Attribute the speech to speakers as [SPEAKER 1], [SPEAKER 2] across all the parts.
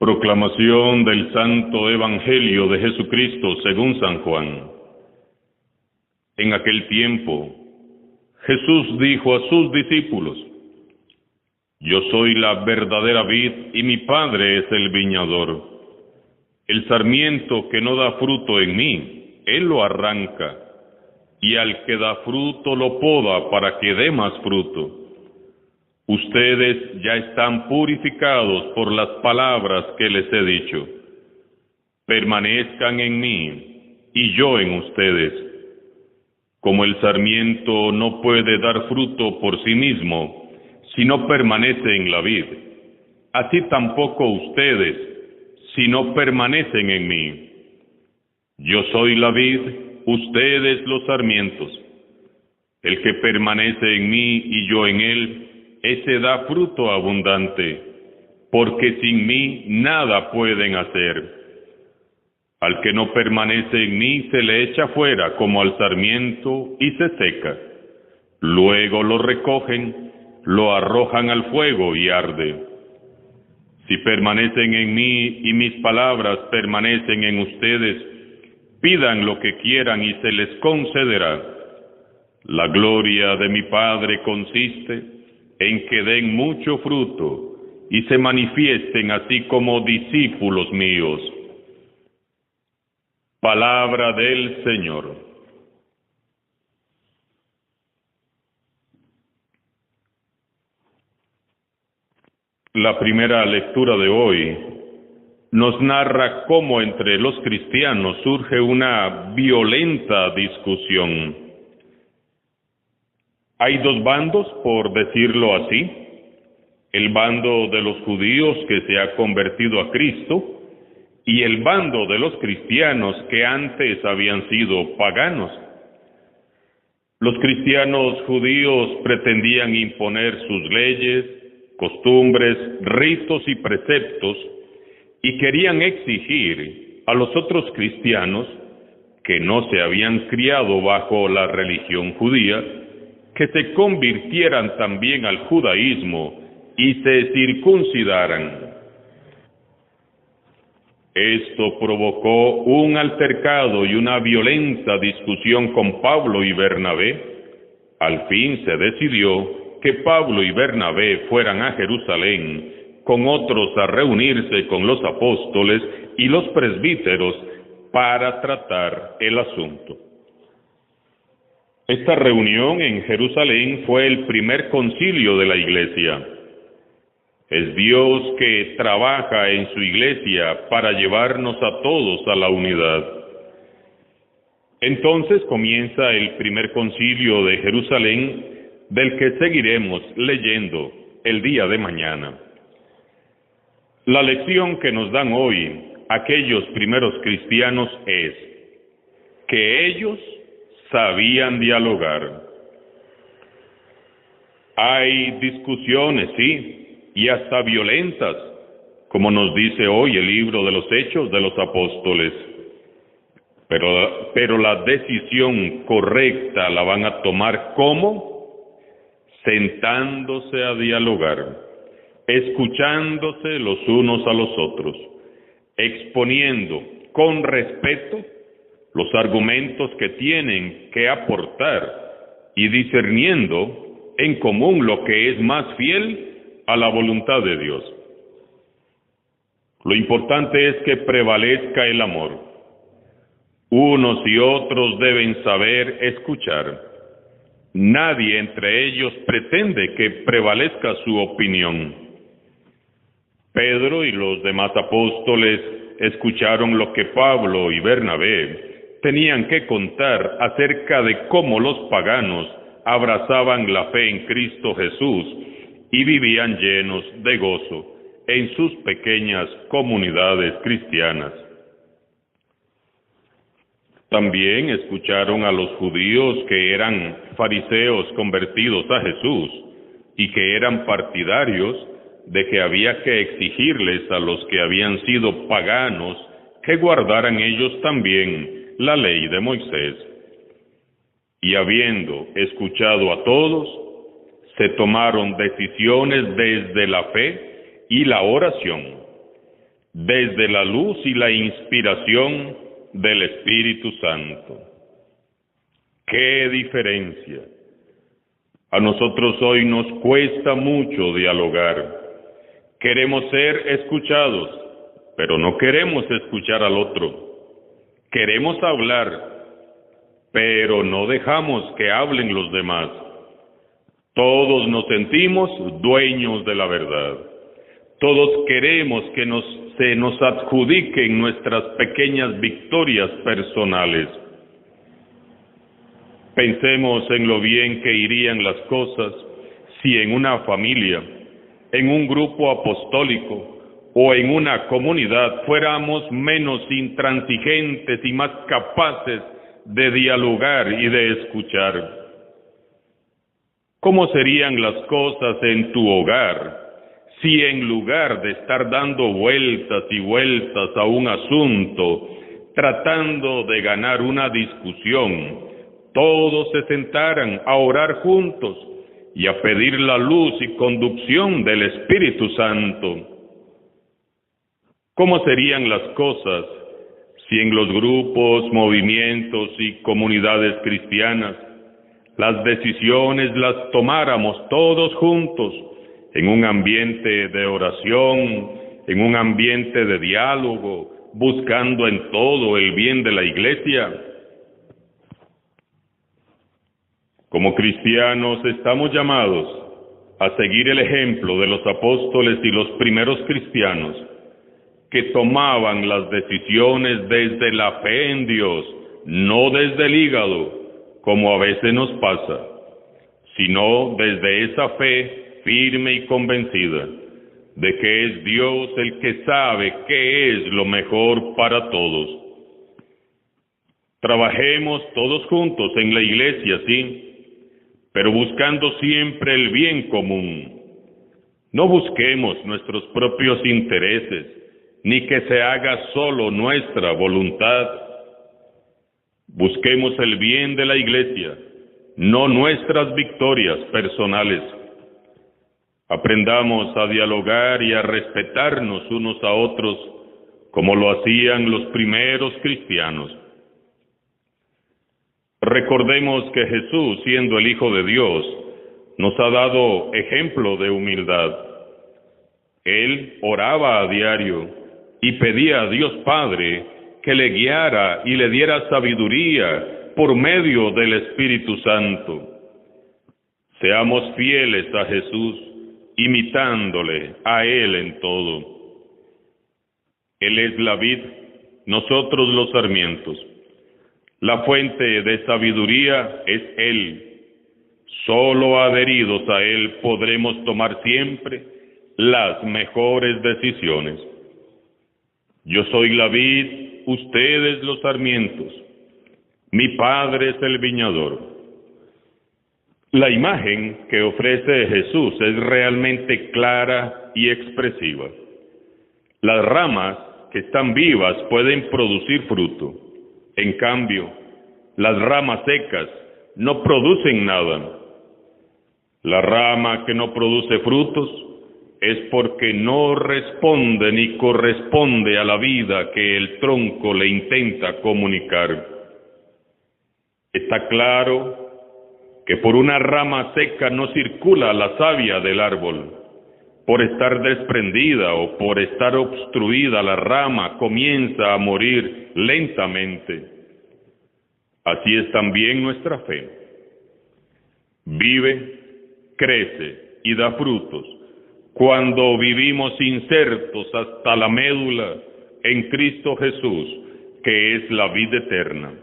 [SPEAKER 1] Proclamación del Santo Evangelio de Jesucristo según San Juan. En aquel tiempo, Jesús dijo a sus discípulos: Yo soy la verdadera vid y mi Padre es el viñador. El sarmiento que no da fruto en mí, Él lo arranca, y al que da fruto lo poda para que dé más fruto. Ustedes ya están purificados por las palabras que les he dicho. Permanezcan en mí y yo en ustedes. Como el sarmiento no puede dar fruto por sí mismo si no permanece en la vid, así tampoco ustedes si no permanecen en mí. Yo soy la vid, ustedes los sarmientos. El que permanece en mí y yo en él, ese da fruto abundante, porque sin mí nada pueden hacer. Al que no permanece en mí se le echa fuera como al sarmiento y se seca. Luego lo recogen, lo arrojan al fuego y arde. Si permanecen en mí y mis palabras permanecen en ustedes, pidan lo que quieran y se les concederá. La gloria de mi Padre consiste en que den mucho fruto y se manifiesten así como discípulos míos. Palabra del Señor. La primera lectura de hoy nos narra cómo entre los cristianos surge una violenta discusión. Hay dos bandos, por decirlo así: el bando de los judíos que se ha convertido a Cristo y el bando de los cristianos que antes habían sido paganos. Los cristianos judíos pretendían imponer sus leyes, costumbres, ritos y preceptos, y querían exigir a los otros cristianos que no se habían criado bajo la religión judía, que se convirtieran también al judaísmo y se circuncidaran. Esto provocó un altercado y una violenta discusión con Pablo y Bernabé. Al fin se decidió que Pablo y Bernabé fueran a Jerusalén con otros a reunirse con los apóstoles y los presbíteros para tratar el asunto. Esta reunión en Jerusalén fue el primer concilio de la Iglesia. Es Dios que trabaja en su Iglesia para llevarnos a todos a la unidad. Entonces comienza el primer concilio de Jerusalén, del que seguiremos leyendo el día de mañana. La lección que nos dan hoy aquellos primeros cristianos es que ellos sabían dialogar. Hay discusiones, sí, y hasta violentas, como nos dice hoy el libro de los Hechos de los Apóstoles. Pero la decisión correcta la van a tomar ¿cómo? Sentándose a dialogar, escuchándose los unos a los otros, exponiendo con respeto los argumentos que tienen que aportar y discerniendo en común lo que es más fiel a la voluntad de Dios. Lo importante es que prevalezca el amor. Unos y otros deben saber escuchar. Nadie entre ellos pretende que prevalezca su opinión. Pedro y los demás apóstoles escucharon lo que Pablo y Bernabé tenían que contar acerca de cómo los paganos abrazaban la fe en Cristo Jesús y vivían llenos de gozo en sus pequeñas comunidades cristianas. También escucharon a los judíos que eran fariseos convertidos a Jesús y que eran partidarios de que había que exigirles a los que habían sido paganos que guardaran ellos también la ley de Moisés. Y habiendo escuchado a todos, se tomaron decisiones desde la fe y la oración. desde la luz y la inspiración del Espíritu Santo. ¡Qué diferencia! A nosotros hoy nos cuesta mucho dialogar. Queremos ser escuchados, pero no queremos escuchar al otro. Queremos hablar, pero no dejamos que hablen los demás. Todos nos sentimos dueños de la verdad. Todos queremos que se nos adjudiquen nuestras pequeñas victorias personales. Pensemos en lo bien que irían las cosas si en una familia, en un grupo apostólico o en una comunidad fuéramos menos intransigentes y más capaces de dialogar y de escuchar. ¿Cómo serían las cosas en tu hogar si en lugar de estar dando vueltas y vueltas a un asunto, tratando de ganar una discusión, todos se sentaran a orar juntos y a pedir la luz y conducción del Espíritu Santo? ¿Cómo serían las cosas si en los grupos, movimientos y comunidades cristianas las decisiones las tomáramos todos juntos en un ambiente de oración, en un ambiente de diálogo, buscando en todo el bien de la iglesia? Como cristianos estamos llamados a seguir el ejemplo de los apóstoles y los primeros cristianos que tomaban las decisiones desde la fe en Dios, no desde el hígado, como a veces nos pasa, sino desde esa fe firme y convencida de que es Dios el que sabe qué es lo mejor para todos. Trabajemos todos juntos en la iglesia, sí, pero buscando siempre el bien común. No busquemos nuestros propios intereses, ni que se haga solo nuestra voluntad. Busquemos el bien de la iglesia, no nuestras victorias personales. Aprendamos a dialogar y a respetarnos unos a otros como lo hacían los primeros cristianos. Recordemos que Jesús, siendo el Hijo de Dios, nos ha dado ejemplo de humildad. Él oraba a diario y pedía a Dios Padre que le guiara y le diera sabiduría por medio del Espíritu Santo. Seamos fieles a Jesús, imitándole a Él en todo. Él es la vid, nosotros los sarmientos. La fuente de sabiduría es Él. Solo adheridos a Él podremos tomar siempre las mejores decisiones. Yo soy la vid, ustedes los sarmientos. Mi Padre es el viñador. La imagen que ofrece Jesús es realmente clara y expresiva. Las ramas que están vivas pueden producir fruto. En cambio, las ramas secas no producen nada. La rama que no produce frutos es porque no responde ni corresponde a la vida que el tronco le intenta comunicar. Está claro que por una rama seca no circula la savia del árbol. Por estar desprendida o por estar obstruida, la rama comienza a morir lentamente. Así es también nuestra fe. Vive, crece y da frutos cuando vivimos insertos hasta la médula en Cristo Jesús, que es la vida eterna.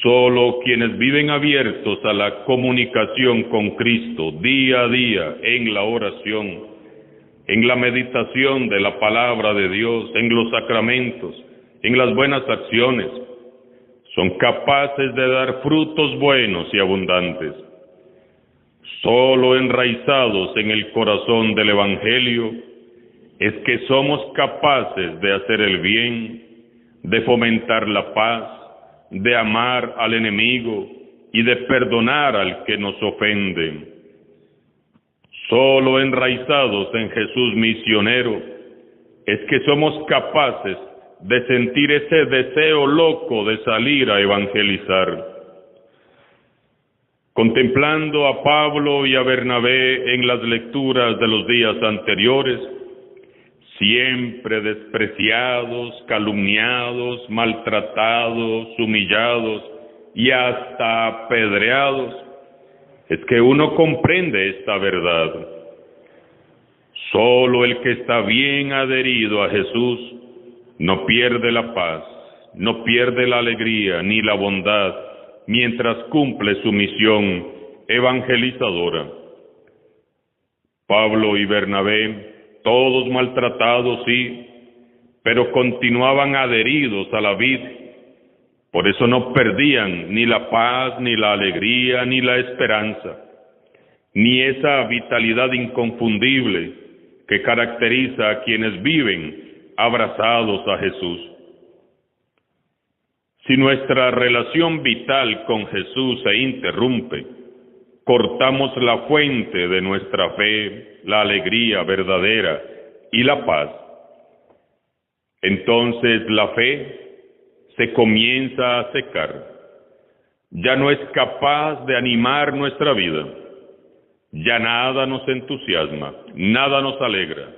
[SPEAKER 1] Solo quienes viven abiertos a la comunicación con Cristo día a día en la oración, en la meditación de la palabra de Dios, en los sacramentos, en las buenas acciones, son capaces de dar frutos buenos y abundantes. Solo enraizados en el corazón del Evangelio es que somos capaces de hacer el bien, de fomentar la paz, de amar al enemigo y de perdonar al que nos ofende. Solo enraizados en Jesús misionero es que somos capaces de sentir ese deseo loco de salir a evangelizar. Contemplando a Pablo y a Bernabé en las lecturas de los días anteriores, siempre despreciados, calumniados, maltratados, humillados y hasta apedreados, es que uno comprende esta verdad. Solo el que está bien adherido a Jesús no pierde la paz, no pierde la alegría ni la bondad mientras cumple su misión evangelizadora. Pablo y Bernabé, todos maltratados, sí, pero continuaban adheridos a la vid. Por eso no perdían ni la paz, ni la alegría, ni la esperanza, ni esa vitalidad inconfundible que caracteriza a quienes viven abrazados a Jesús. Si nuestra relación vital con Jesús se interrumpe, cortamos la fuente de nuestra fe, la alegría verdadera y la paz. Entonces la fe se comienza a secar. Ya no es capaz de animar nuestra vida. Ya nada nos entusiasma, nada nos alegra.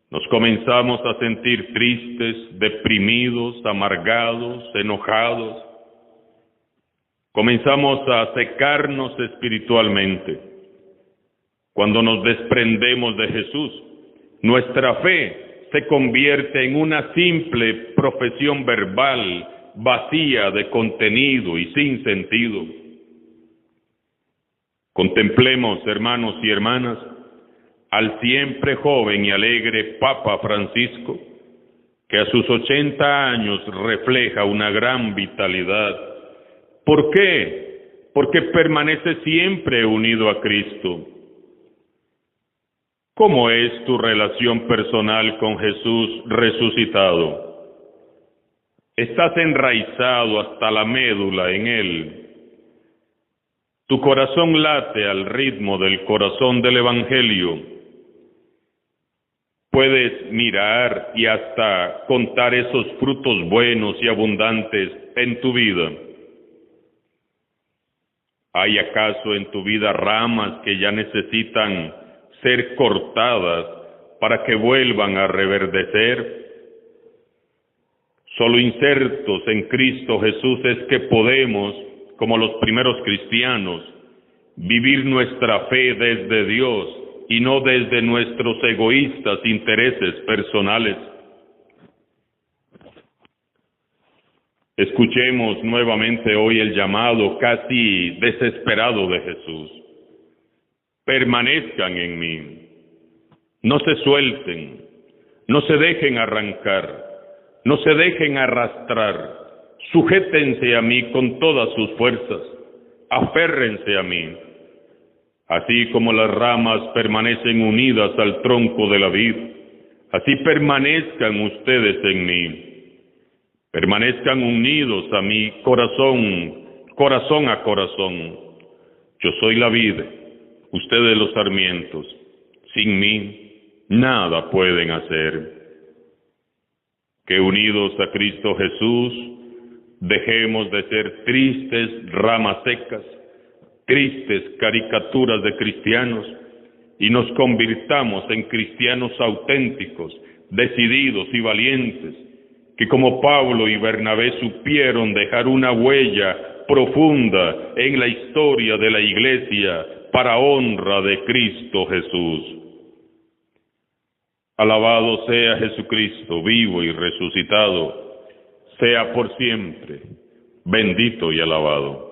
[SPEAKER 1] Nos comenzamos a sentir tristes, deprimidos, amargados, enojados. Comenzamos a secarnos espiritualmente. Cuando nos desprendemos de Jesús, nuestra fe se convierte en una simple profesión verbal, vacía de contenido y sin sentido. Contemplemos, hermanos y hermanas, al siempre joven y alegre Papa Francisco, que a sus 80 años refleja una gran vitalidad. ¿Por qué? Porque permanece siempre unido a Cristo. ¿Cómo es tu relación personal con Jesús resucitado? ¿Estás enraizado hasta la médula en Él? ¿Tu corazón late al ritmo del corazón del Evangelio? Puedes mirar y hasta contar esos frutos buenos y abundantes en tu vida. ¿Hay acaso en tu vida ramas que ya necesitan ser cortadas para que vuelvan a reverdecer? Solo insertos en Cristo Jesús es que podemos, como los primeros cristianos, vivir nuestra fe desde Dios y no desde nuestros egoístas intereses personales. Escuchemos nuevamente hoy el llamado casi desesperado de Jesús. Permanezcan en mí, no se suelten, no se dejen arrancar, no se dejen arrastrar, sujétense a mí con todas sus fuerzas, aférrense a mí. Así como las ramas permanecen unidas al tronco de la vid, así permanezcan ustedes en mí. Permanezcan unidos a mí, corazón a corazón. Yo soy la vid, ustedes los sarmientos. Sin mí, nada pueden hacer. Que unidos a Cristo Jesús, dejemos de ser tristes ramas secas, tristes caricaturas de cristianos, y nos convirtamos en cristianos auténticos, decididos y valientes, que como Pablo y Bernabé supieron dejar una huella profunda en la historia de la Iglesia para honra de Cristo Jesús. Alabado sea Jesucristo, vivo y resucitado, sea por siempre, bendito y alabado.